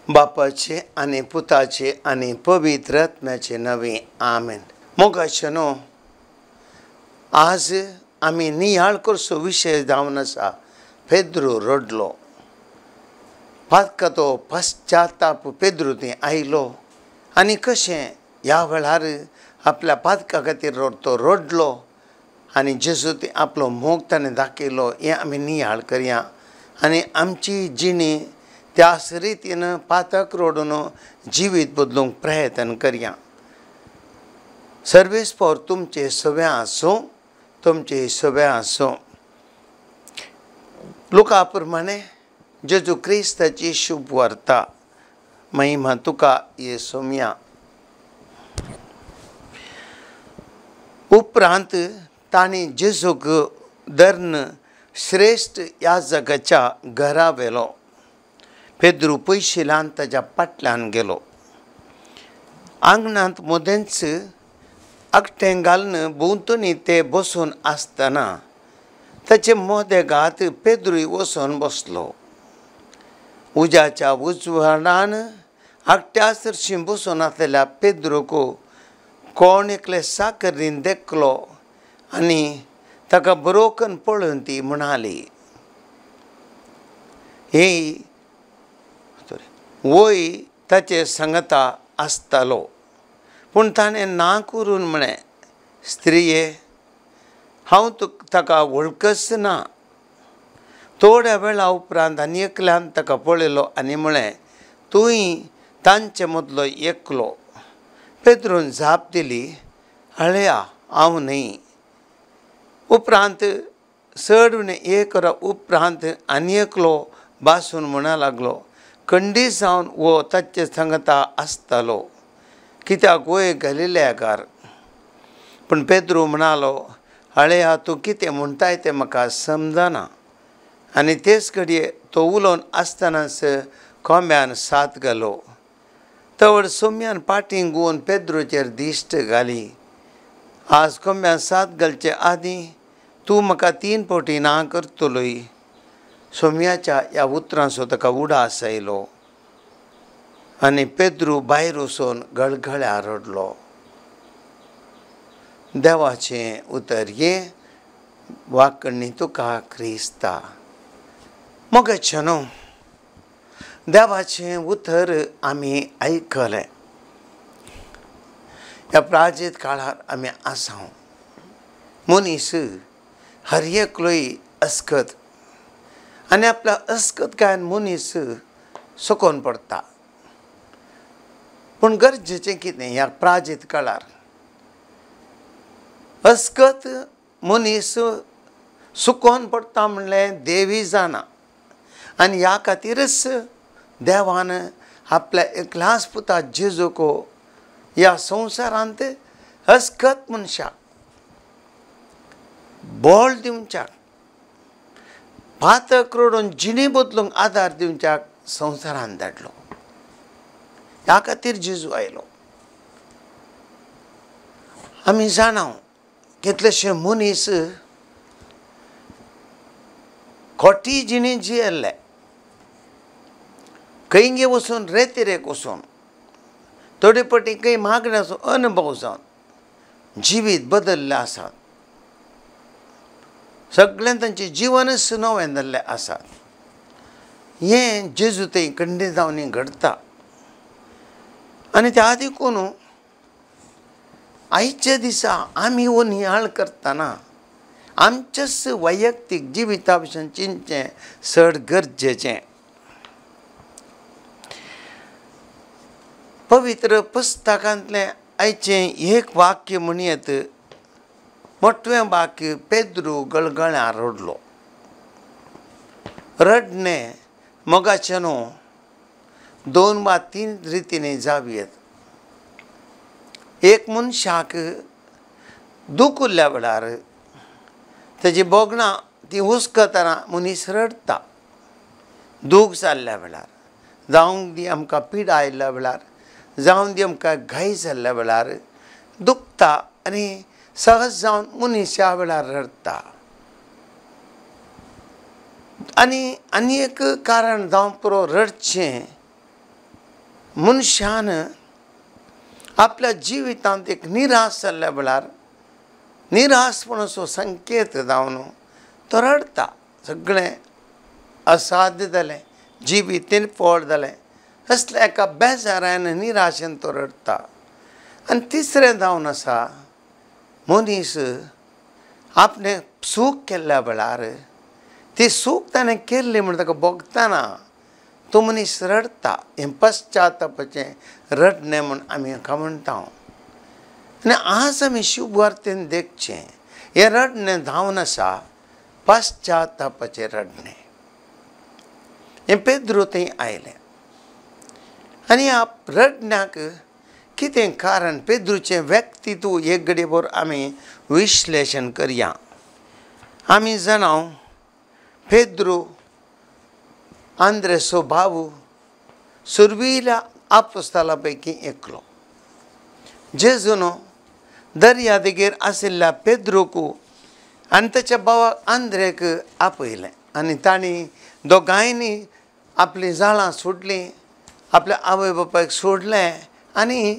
बापाचे आणि पुताचे आणि पवित्र आत्म्याचे नवे आमेन. मोगाशनो आज आम्ही नियाळ करसो विषय जावन आसा पेद्रू रडलो. पातका तो पश्चाताप पेद्रू ती आयलो आनी कशें ह्या वेळार आपल्या पातका खातीर तो रडलो आनी जेजू ती आपलो मोग ताणें दाखयलो हें आमी नियाळ करया आनी आमची जिणी त्याच रितीन पातक रडून जिवीत बदलूंक प्रयत्न करया. सर्वेस्पर तुमचे सगळे आसूं, तुमचे सगळे आसूं. लुका प्रमाणे जेजू क्रिस्ताची शुभ वार्ता महिमा तुका येसुमिया. उपरांत तांणी जेजूक धरून श्रेश्ठ याजकाच्या घरा व्हेलो. पेद्रू पयशे लावन ताच्या फाटल्यान गेलो. आंगणांत मोदेंच आकटें घालून भोंवतणी ते बसून आसतना ताचे मोदें घात पेद्रूय वचून बसलो. उज्याच्या उजवाडान आकट्या सरशी बसून आसलेल्या पेद्रूक कोण एकले साकरीन देखलो आनी ताका बरोकन पळोवन ती म्हणाली, ही वय ताचे सांगता आसतालो. पूण ताणें ना करून म्हळें, स्त्रिये हांव ताका वळखच ना. थोड्या वेळा उपरांत आनी एकल्यान ताका पळयलो आनी म्हळें, तूंय तांचे मदलो एकलो. पेद्रून जाप दिली, हळया हांव न्ही. उपरांत चड एक वरा उपरांत आनी एकलो भासून म्हणूंक लागलो, खंडी जावन वो ताचे सांगता आसतालो, कित्याक वय गलिलयाकार. पूण पेद्रू म्हणालो, हळया तूं कितें म्हणटाय तें म्हाका समजना. आनी तेच घडये तो उलोवन आसतनाच कोंब्यान सात घालो. तवड सोम्यान पाटींक घुंवन पेद्रूचेर दिश्ट घाली, आज कोंब्यान सात घालचे आदीं तूं म्हाका 3 फावटी ना करतलोय. सोम्याच्या ह्या उतरांचो ताका उडास आयलो आनी पेद्रू भायर वचून गळगळ्या रडलो. देवाचें उतर ये वाकणी तुका क्रिस्ता. मोगाचेनो देवाचें उतर आमी आयकलें. ह्या प्राचीन काळार आमी आसां. मनीस हर एकलोय अस्कत आनी आपल्या अस्कतकायेन मनीस सुकोन पडटा. पूण गरजेचें कितें ह्या प्राचीन काळार? अस्कत मनीस सुकोन पडटा म्हणलें देवी जाणा. आनी ह्या खातीरच देवान आपल्या एकल्याच पुता जेजूक ह्या संवसारांत अस्कत मनशाक बोळ दिवच्याक, पातक रडून जिणी बदलूंक आदार दिवच्याक संवसारांत धाडलो. ह्या खातीर जेजू आयलो. आमी जाणां कितलेशे मनीस खोटी जिणी जियेल्ले, खंय वचून रेतीरेक वचून थोडे फावटी खंय मागण्याचो अनुभव जावन जिवीत बदल्ले आसात. सगळें तांचें जिवनच नवें जाल्लें आसा. हें जेजू थंय खंडी जावन घडटा. आनी त्या देखून आयच्या दिसा आमी हो नियाळ करतना आमचेच वैयक्तीक जिविता भशेन चिंतचें चड गरजेचें. पवित्र पुस्तकांतलें आयचें एक वाक्य म्हणयत, मोठवें वाक्य, पेद्रू गळगळ्या रडलो. रडणें मोगाचेनो 2 वा 3 रितीने जावं येता. एक मनशाक दूख उरल्या वेळार ताची बोगणां ती हुस्कतना मनीस रडटा. दूख जाल्ल्या वेळार, जावं दी आमकां पिडा आयिल्ल्या वेळार, जावं दी आमकां घाय जाल्ल्या वेळार दुखता आनी सहज जावन मनीस ह्या वेळार रडटा. आनी एक कारण जावं पुरो रडचें मनशान आपल्या जिवितांत एक निराश जाल्ल्या वेळार निराशपणाचो संकेत जावन तो रडता. सगळें असाध्य जालें, जिवीत पोड जालें, असल्या एका बेजारान निराशेन तो रडता. आनी तिसरें जावन आसा, मनीस आपणें सूख केल्ल्या वेळार ती सूख ताणें केल्ली म्हण ताका भोगतना तो मनीस रडता. हें पश्चातापाचें रडणें म्हूण आमी हाका म्हणटा. आनी आज आमी शुभ वार्तेन देखचें हें रडणें जावन आसा पश्चातापाचें रडणें. हें पेद्रू थंय आयलें आनी ह्या रडण्याक कितें कारण, पेद्रूचें व्यक्तित्व एक घडी भर आमी विश्लेशण करया. आमी जाणाव पेद्रू आंद्रेसो भाऊ सुरविल्या आपोस्तालां पैकी एकलो. जेजून दर्या देगेर आशिल्ल्या पेद्रूक आनी ताच्या भावाक आंद्रेक आपयलें आनी तांणी दोगांयनी आपलीं जाळां सोडलीं, आपल्या आवय बापायक सोडलें आनी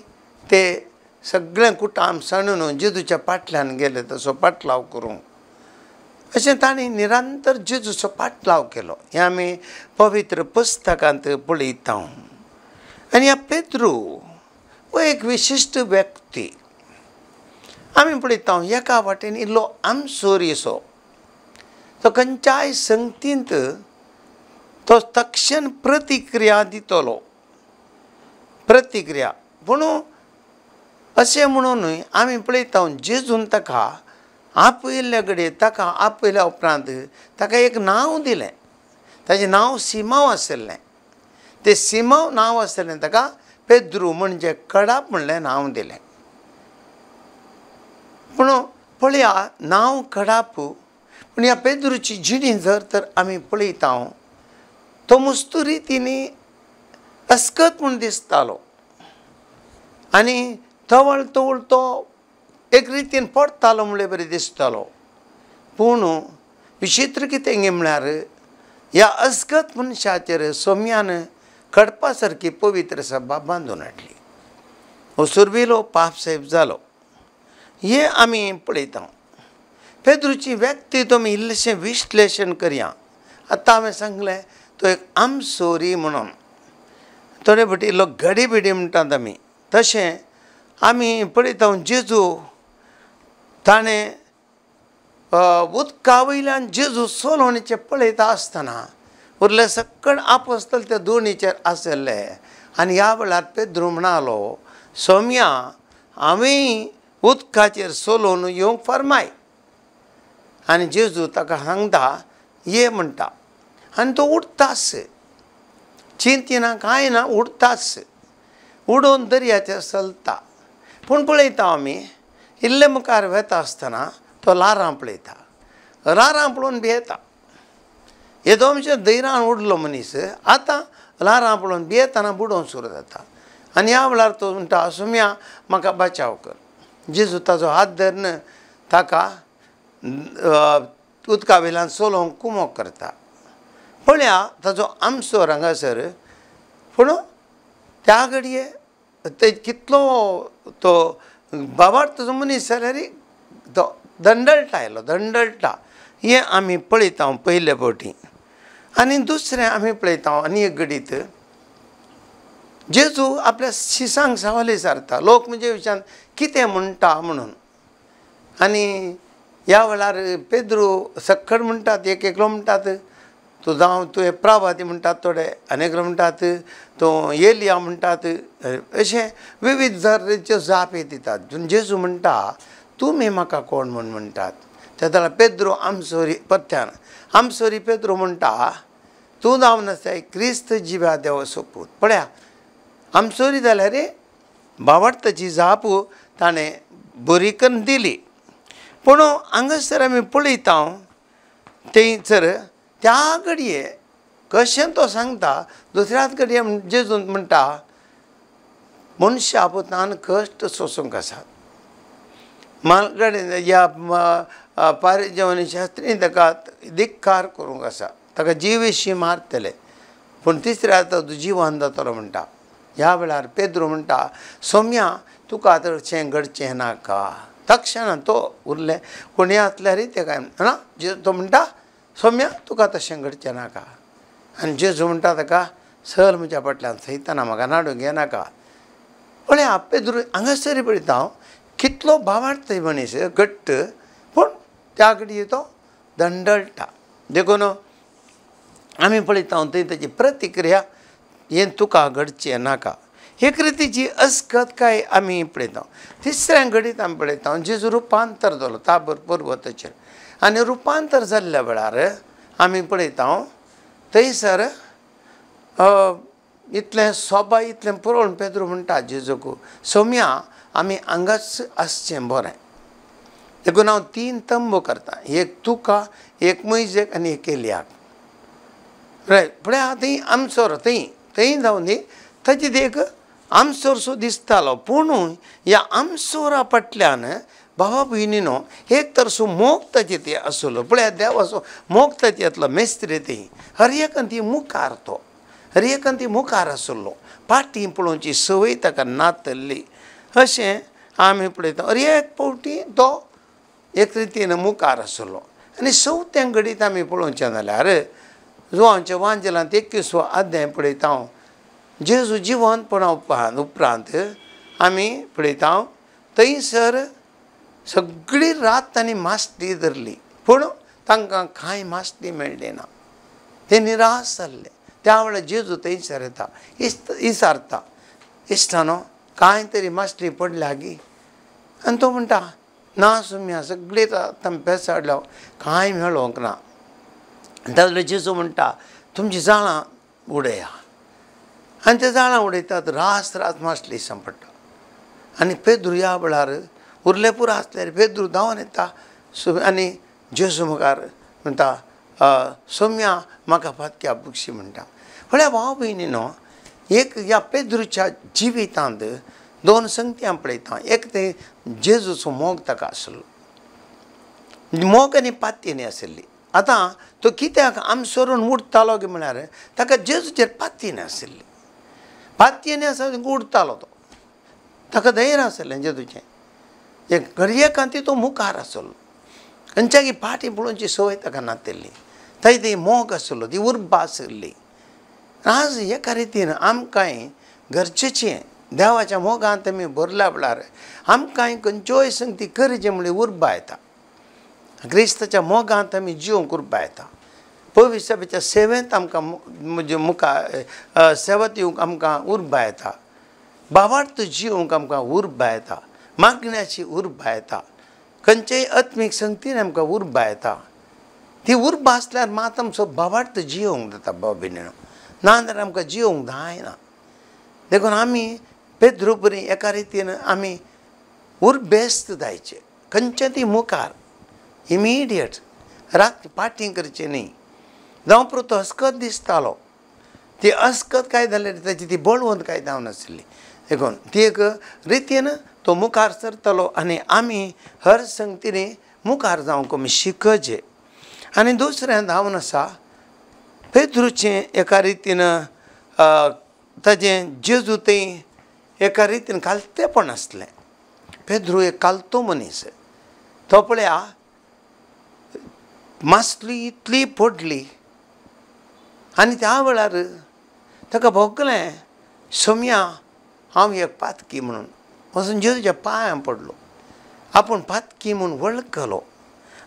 ते सगळें कुटाम सांडून जेजूच्या फाटल्यान गेले तसो पाटलाव करूंक. अशें तांणी निरंतर जेजूचो पाटलाव केलो. हें आमी पवित्र पुस्तकांत पळयता. आनी ह्या पेद्रू हो एक विशिश्ट व्यक्ती. आमी पळयता एका वाटेन इल्लो आमसोरीसो. तो खंयच्याय संगतींत तो तक्षण प्रतिक्रिया दितलो. प्रतिक्रिया पूण अशें म्हणूनय आमी पळयता जेजून ताका आपयल्ल्या घडये ताका आपयल्या उपरांत ताका एक नांव दिलें. ताचें नांव सिमोन आशिल्लें. तें सिमोन नांव आशिल्लें ताका पेद्रू म्हणजे कडाप म्हणलें नांव दिलें. पूण पळया नांव कडाप, पूण ह्या पेद्रूची जिणी जर तर आमी पळयता तो मस्तू रितीनी अस्कत म्हूण दिसतालो आनी तवळ तवळ तो एक रितीन पडतालो म्हणल्यार बरें दिसतालो. पूण विचित्र कितें गे म्हळ्यार ह्या अस्कत मनशाचेर सोम्यान कडपा सारकी पवित्र सभा बांदून हाडली. हो सुरविलो पापसाहेब जालो. हें आमी पळयता. पेद्रूची व्यक्ती तुमी इल्लेशें विश्लेशण करया. आतां हांवें सांगलें तो एक आमसोरी म्हणून. थोडे फावटी इल्लो घडीबिडी म्हणटात आमी. तशें आमी पळयता जेजू ताणें उदका वयल्यान जेजू सोलोवणेचें पळयता आसतना उरले सक्कण आपोस्तल त्या दोनीचेर आशिल्ले. आनी ह्या वेळार पेद्रू म्हणालो, सोम्या हांवें उदकाचेर सोलोवन येवंक फर्माय. आनी जेजू ताका सांगता ये म्हणटा आनी तो उडताच. चिंतिना कांय ना, उडताच. उडोवन दर्याचेर चलता. पूण पळयता आमी इल्ले मुखार वेता आसतना तो लारां पळयता. लारां पळोवन भियेता. येदो म्हणजे दैरान उडलो मनीस आतां लारां पळोवन भियेतना बुडोवंक सुरू जाता. आनी ह्या वेळार तो म्हणटा, सोम्या म्हाका बचाव कर. जेजू ताचो हात धरून ताका उदका वयल्यान सोलोवंक कुमक करता. पळया ताचो आमसोर हांगासर. पूण त्या घडये ते कितलो तो बाबार्थचो मनीस जाल्यार तो दंडळटा आयलो, दंडळटा. हें आमी पळयता पयले फावटी. आनी दुसरें आमी पळयता आनी एक घडीत जेजू आपल्या शिसांक सवाल विचारता. लोक म्हणजे विचार कितें म्हणटा म्हणून. आनी ह्या वेळार पेद्रू सक्कड म्हणटात, एक एकलो म्हणटात तो जावं तुवें प्रभाती म्हणटात, थोडे आनेकलो म्हणटात तो एलिया म्हणटात. अशें विविध तरेच्यो जापे दितात. जेजू म्हणटा तुमी म्हाका कोण म्हूण म्हणटात. त्या वेळार पेद्रू आमसोरी पत्त्यान आमसोरी पेद्रू म्हणटा तूं जावन आसा क्रिस्त जिव्या देवाचो पूत. पळया आमसोरी जाल्यार भावार्थाची जाप ताणें बरी करून दिली. पूण हांगासर आमी पळयता थंयसर त्या घडये कशें तो सांगता. दुसऱ्याच घडये जेजून म्हणटा मनशा पुतान कश्ट सोसूंक आसात. मालगडे ह्या पारिजेवणी शास्त्री ताका धिक्कार करूंक आसा. ताका जिवेशी मारतले पूण तिसऱ्या तुजो जिवन जातलो म्हणटा. ह्या वेळार पेद्रू म्हणटा सौम्या तुका आतां अशें घडचें नाका. तक्षण तो उरलें कोणी आसल्यार ते काय ना तो म्हणटा सौम्या तुका तशें घडचें नाका. आनी जेजू म्हणटा ताका चल म्हज्या फाटल्यान सैताना म्हाका नाडूंक येनाका. पळय पेद्रू हांगासर पळयता हांव कितलो भावार्थ मनीस घट्ट पूण त्या घडये तो दंडळटा. देखून आमी पळयता थंय ताची प्रतिक्रिया हें तुका घडचें नाका. एक रितीची अस्खतकाय आमी पळयता. तिसऱ्या घडीत आमी पळयता जेजू रुपांतर जालो ताबर पर्वताचेर आनी रुपांतर जाल्ल्या वेळार आमी पळयता थंयसर इतलें सोबा इतलें पळोवन पेद्रू म्हणटा जेजूक सौम्या आमी हांगाच आसचें बरें. देखून हांव 3 तंबू करता. एक तुका एक मोइजेक आनी एक एलियाक. रायट पळय थंय आमचोर थंय जावन न्ही ताची एक आमचोर सो दिसतालो पूण ह्या आमचोरा फाटल्यान भावा भयणीनो एक तर सो मोग ताचे ती आसलो. पळय देवाचो मोग ताचे येतलो मेस्त्री ती हर एकन ती मुखार तो हर एकन ती मुखार आसलो. फाटीं पळोवची संवय ताका नातल्ली अशें आमी पळयता. हर एक फावटी तो एक रितीन मुखार आसलो. आनी 4थ्या घडीत आमी पळोवचें जाल्यार जोहांच्या वांजेलांत 21वो अध्याय पळयता हांव जेजू जिवंतपणा उपरांत आमी पळयता थंयसर सगळी रात तांणी मास्ती धरली पूण तांकां कांय मास्ती मेळ्ळी ना. ते निराश जाल्ले. त्या वेळार जेजू थंयसर येता विचारता इश्टानो कांय तरी मास्ती पडल्या गी. आनी तो म्हणटा ना सौम्या सगळी रात आमी पेसाडल्या कांय मेळोंक ना. ताजो जेजू म्हणटा तुमची जाळां उडया. आनी ते जाळां उडयतात रास मास्ली सांपडटा. आनी पेद्रू ह्या वेळार उरले पुरो आसल्यार पेद्रू धांवन येता आनी जेजू मुखार म्हणटा सौम्या म्हाका फातक्या बुकशी म्हणटा. पळय भाव भयणीनो एक ह्या पेद्रूच्या जिवितांत 2 संगती हांव पळयता. एक ते जेजूचो मोग ताका आसलो. मोग आनी पातयेनी आशिल्ली. आतां तो कित्याक आमसोरून उडतालो गे म्हळ्यार ताका जेजूचेर पातयेनी आशिल्ली. पातयेनी आसा उडतालो तो ताका धैर्य आसलें जेजूचें. एक घडयेकांती तो मुखार आसलो. खंयच्याय फाटीं पळोवची संवय ताका नातिल्ली. थंय ती मोग आसलो ती उर्बा आशिल्ली. आज एका रितीन आमकांय गरजेचें देवाच्या मोगांत आमी भरल्या वेळार आमकांय खंयच्योय संगती करचे म्हणल्यार उर्बा येता. क्रिस्ताच्या मोगांत आमी जिवंक उर्बा येता. पवित्र सभेच्या सेवेंत आमकां म्हणजे मुखार सेवा दिवंक आमकां उर्बा येता. भावार्थ जिवंक आमकां उर्बा येता. मागण्याची उर्बा येता. खंयचेय आत्मीक संगतीन आमकां उर्बा येता. ती उर्बा आसल्यार मात आमचो भावार्थ जिवंक जाता भाव भयणीनो. नाजाल्यार आमकां जिवंक जायना. देखून आमी पेद्रू बरी एका रितीन आमी उर्बेस्त जायचे. खंयचे ती मुखार इमिडियट रात फाटीं करचें न्ही. जावं पुरो तो अस्खत दिसतालो. ती अस्खत काय जाल्यार ताची ती बळवंत काय जावन नाशिल्ली. देखून ती एक रितीन तो मुखार सरतलो आनी आमी हर संगतीनी मुखार जावंक आमी शिकचें. आनी दुसरें जावन आसा पेद्रूचें एका रितीन ताजें जेजू थंय एका रितीन कालतेपण आसलें. पेद्रू एक कालतो मनीस. तो पळया मासली इतली पडली आनी त्या वेळार ताका भोगलें सौम्या हांव एक पातकी म्हणून वचून जेजूच्या पांयां पडलो. आपूण पातकी म्हूण वळखलो.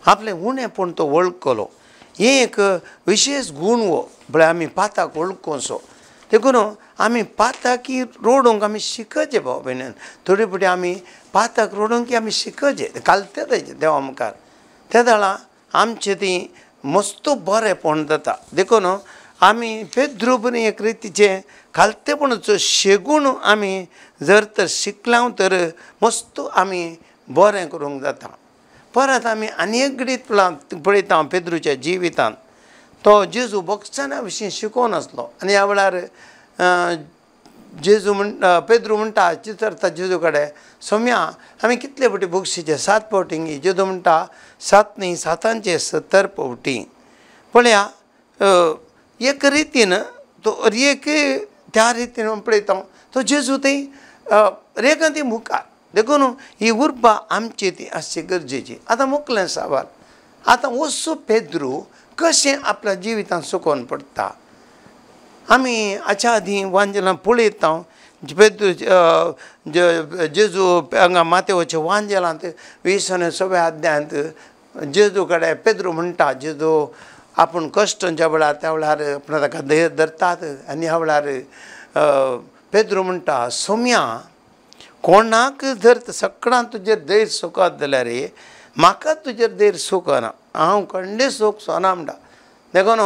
आपलें उणेंपण तो वळखलो. हें एक विशेश गूण वो म्हळ्यार आमी पाताक वळखोसो. देखून आमी पाताकी रोडोवंक आमी शिकचें भाव भयणीन. थोडे फावटी आमी पाताक रोडोवंक आमी शिकचें कालते तेजें देवा मुखार. त्या वेळार आमचें ती मस्त बरेंपण जाता. देखून आमी पेद्रू बरी एक रितीचें खालतेपणाचो शेगूण आमी जर तर शिकल्या तर मस्त आमी बरें करूंक जाता. परत आमी आनी एक घडीत पळयता पेद्रूच्या जिवितांत तो जेजू बक्षाना विशीं शिकोवन आसलो. आनी ह्या वेळार जेजू पेद्रू म्हणटा चितरता जेजू कडेन सौम्या आमी कितले फावटी बक्षीचे 7 फावटी. जेजू म्हणटा 7 न्ही 7चे 70 फावटी. पळया एक रितीन तो एक त्या रितीन पळयता तो जेजू थंय रेगां ती मुखार देखून ही उर्बा आमची ती आसची गरजेची. आतां मुखलें सवाल, आतां वस्सू पेद्रू कशें आपल्या जिवितांत सुकोवन पडटा. आमी हाच्या आदीं वांजेलां पळयता पेद्रू जेजू हांगा मातेवाच्या वांजेलांत 20व्या अध्यायांत जेजू कडेन पेद्रू म्हणटा, जेजू आपूण कश्टांच्या वेळार त्या वेळार आपण ताका धरतात आनी ह्या वेळार पेद्रू म्हणटा, सोम्या कोणाक जर सकाळां तुजेर दैर सुकत जाल्यार म्हाका तुजेर दैर सुकना, हांव खंडे सूख सोना म्हणटा. देखून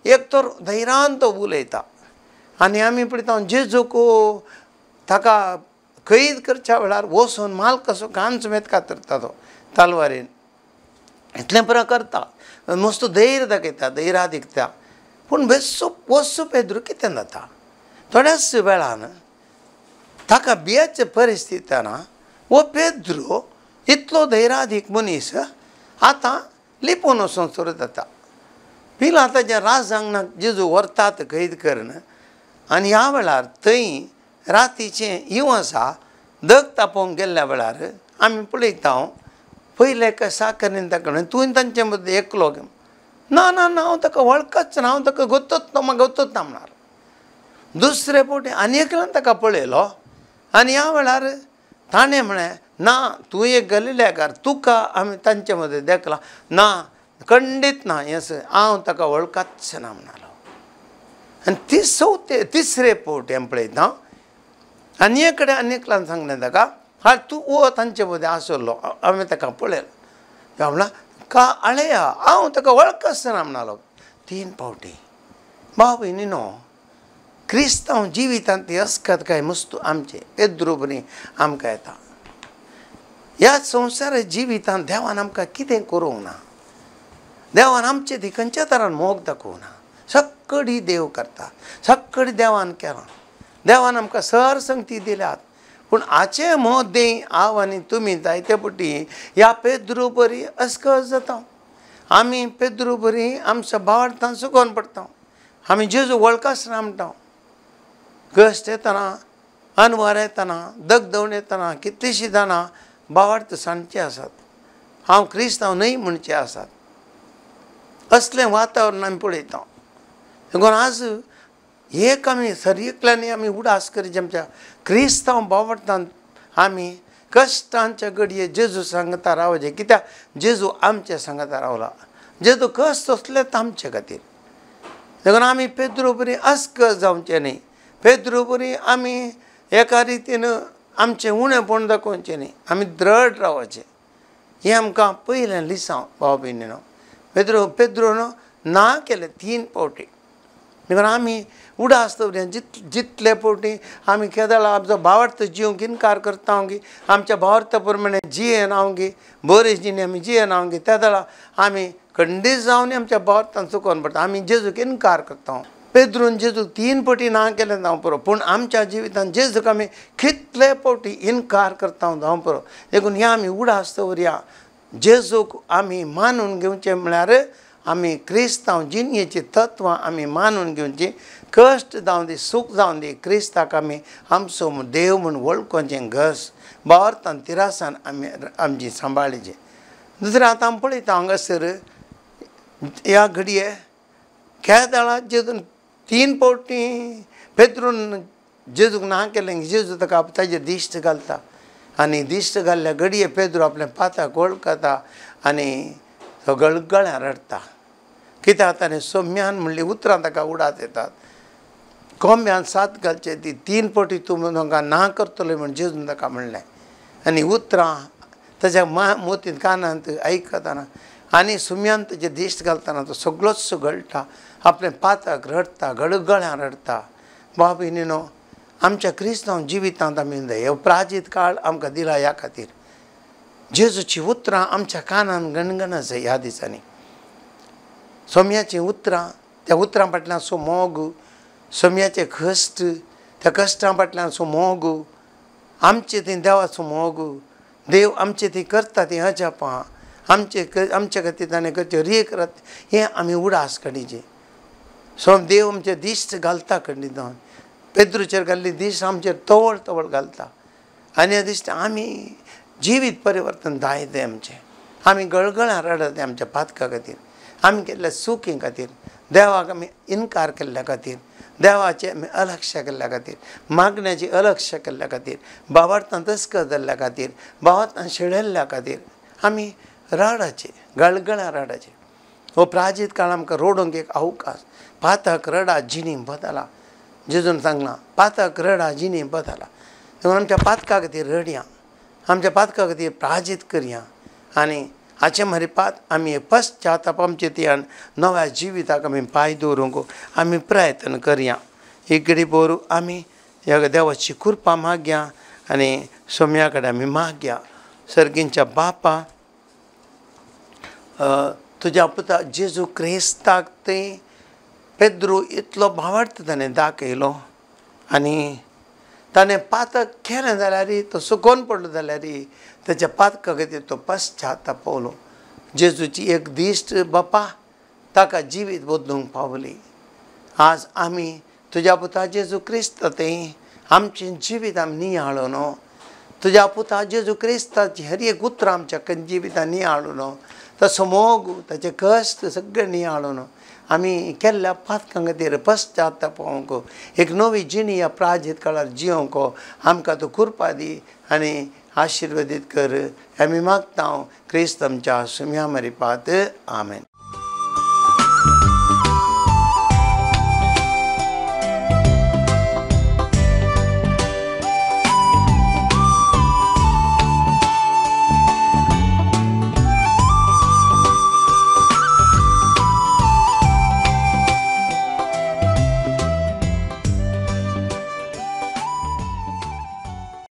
एक तर धैर्यान तो उलयता आनी आमी पळयता जेजूक ताका कैद करच्या वेळार वचून माल कसो कांच मेत कातरता तो तालवारीन, इतलें बरें करता, मस्त धैर्य दाखयता, धैर्या दिखता. पूण वस्सू पेद्रू कितें जाता, थोड्याच वेळान ताका बियाचे परिस्थितीना वो पेद्रू इतलो धैर्यादीक मनीस आतां लिपून वचून सुरू जाता. पिलाताच्या राजांगणाक जेजू व्हरतात कैद करून आनी ह्या वेळार थंय रातीचें इव आसा, दग तापोवंक गेल्ल्या वेळार आमी पळयता पयले एका साकरीन ताका तुवें तांचे मदीं एकलो ना ना ना हांव ताका वळखच ना, हांव ताका गोतूच ना, म्हाका गोतूच ना म्हणणार. दुसरे फावटी आनी एकल्यान ताका पळयलो आनी ह्या वेळार ताणें म्हळें ना तूं एक गलिलेकार, तुका आमी तांचे मदीं देखला, ना खंडीत ना, येस हांव ताका वळखच ना म्हणलो. आनी तिसरे फावटी आमी पळयता आनी एक कडेन आनी एकल्यान सांगलें ताका, हा तूं वो तांचे मदीं आसलो, हांवें ताका पळयलो. हांव म्हणला का आळया हांव ताका वळखच ना म्हणलो. 3 फावटी. भाव भयणीनो, क्रिस्तांव जिवितांत असतात काय मस्तू आमचे पेद्रू बरी आमकां येता. ह्या संवसार जिवितांत देवान आमकां कितें करूंक ना, देवान आमचे ती खंयच्या तरान मोग दाखोवंक ना. सक्कडी देव करता, सक्कडी देवान केलां, देवान आमकां सर संगती दिल्यात. पूण हाचे मोह देय हांव आनी तुमी जायते पटी ह्या पेद्रू बरी अस्कस जाता. आमी पेद्रू बरी आमच्या भावार्थान सुकोवन पडटा. आमी जेजू वळखच ना म्हणटा. कश्ट येतना, अनवर येतना, दगदवण येतना कितलींशीं जाणां भावार्थ सांडचे आसात, हांव क्रिस्तांव न्हय म्हणचे आसात. असलें वातावरण आमी पळयता. देखून आज एक आमी सरयेंतल्यान आमी उडास करीत आमच्या क्रिस्तांव भावार्थान आमी कश्टांच्या घडये जेजू सांगता रावचे. कित्याक जेजू आमच्या सांगता रावला. जेजू कश्ट असलेत आमचे खातीर. देखून आमी पेद्रू बरी अस्कस जावचें न्ही. पेद्रू बरी आमी एका रितीन आमचें उणेपण दाखोवचें न्ही. आमी द्रढ रावचें. हें आमकां पयलें लिसांव भाव भयणीनो. पेद्रून ना केलें 3 फावटी. देखून आमी उडास दवरया. जितले फावटी आमी केदाळा आमचो भावार्थ जिवंक इन्कार करता गी, आमच्या भावार्था प्रमाणे जियेन हांव गी, बरे जिणे आमी जियेन हांव गी, त्या वेळा आमी खंडीत जावन आमच्या भावार्थान चुकोवन पडटा. आमी जेजूक इन्कार करता. पेद्रून जेजूक 3 फावटी ना केलें जावं पुरो, पूण आमच्या जिवितांत जेजूक आमी कितले फावटी इन्कार करता जावं पुरो. देखून हें आमी उडास दवरया. जेजूक आमी मानून घेवचें म्हळ्यार आमी क्रिस्तांव जिणेचीं तत्वां आमी मानून घेवचीं. कश्ट जावं दी, सूख जावं दी, क्रिस्ताक आमी आमचो देव म्हूण वळखोवचें. घस भावार्थान तिरासान आमी आमची सांबाळचें. दुसरें आतां आमी पळयता हांगासर ह्या घडये केदाळा जेजून 3 फावटी पेद्रून जेजूक ना केलें. जेजू ताका ताजेर दिश्ट घालता आनी दिश्ट घाल्ल्या घडये पेद्रू आपल्या पाताक वळखता आनी तो गळगळ्यान रडता. कित्याक ताणें सोम्यान म्हणली उतरां ताका उडात येतात. कोंब्यान साथ घालचें ती 3 फावटी तूं म्हाका ना करतलो म्हण जेजून ताका म्हणलें. आनी उतरां ताच्या मोतींत कानांत आयकतना आनी सुम्यान ताजेर दिश्ट घालतना तो सगळोच गळटा, आपल्या पाताक रडता, गळगळ्यान रडता. भाव भयणीनो, आमच्या क्रिस्तांव जिवितांत आमी हे प्राजीत काळ आमकां दिला ह्या खातीर. जेजूची उतरां आमच्या कानान गणगणच ह्या दिसांनी. सोम्याचीं उतरां, त्या उतरां फाटल्यान सो मोग, सोम्याचे कश्ट, त्या कश्टां फाटल्यान सो मोग, आमचे थंय देवाचो मोग, देव आमचे थंय करता तीं अजापां, आमचे खातीर ताणें करचें रीख करत, हें आमी उडास काडीचें. सो देव आमचे दिश्ट घालता खंडीत जावन. पेद्रूचेर घाल्ली दीस आमचेर तवळ तवळ घालता आनी दिसता आमी जिवीत परिवर्तन जायतें आमचें. आमी गळगळा रडत आमच्या पातका खातीर, आमी केल्ल्या चुकी खातीर, देवाक आमी इन्कार केल्ल्या खातीर, देवाचें आमी अलक्ष्य केल्ल्या खातीर, मागण्याची अलक्ष्य केल्ल्या खातीर, भावार्थां तस्कर जाल्ल्या खातीर, भावार्थां शेळयल्ल्या खातीर आमी रडाचे, गळगळा रडाचे. हो प्राजीत काळ आमकां रोडोंक एक अवकाश. पातक रडा जिणी बदला. जेजून सांगलां पातक रडा जिणी बदला. म्हणून आमच्या पातका खातीर रडया, आमच्या पातका खातीर प्राजीत करया आनी हाचे मरीपात आमी पश्चाताप आमचे तियान नव्या जिविताक आमी पांय दवरूंक आमी प्रयत्न करया. एक घडी भर आमी ह्या देवाची कृपा मागया आनी सोम्या कडेन आमी मागया. सर्गींच्या बापा, तुज्या पुता जेजू क्रिस्ताक तें पेद्रू इतलो भावार्थ ताणें दाखयलो आनी ताणें पातक केलें जाल्यार तो सुकोवन पडलो जाल्यार ताच्या पातका खातीर तो पश्चाताप पावलो. जेजूची एक दिश्ट बापा ताका जिवीत बदलूंक पावली. आज आमी तुज्या पुता जेजू क्रिस्त तें आमचें जिवीत आमी नियाळून तुज्या पुता जेजू क्रिस्ताची हर एक उतरां आमच्या जिवितान नियाळून तसो मोग ताचे कश्ट सगळे नियाळून आमी केल्ल्या पातकां खातीर पश्चाताप पावूंक एक नवी जिणी ह्या प्राजीत काळार जियोंक आमकां तूं कृपा दी आनी आशिर्वादीत कर. आमी मागता क्रिस्त आमच्या सुम्या मरीपात. आमेन.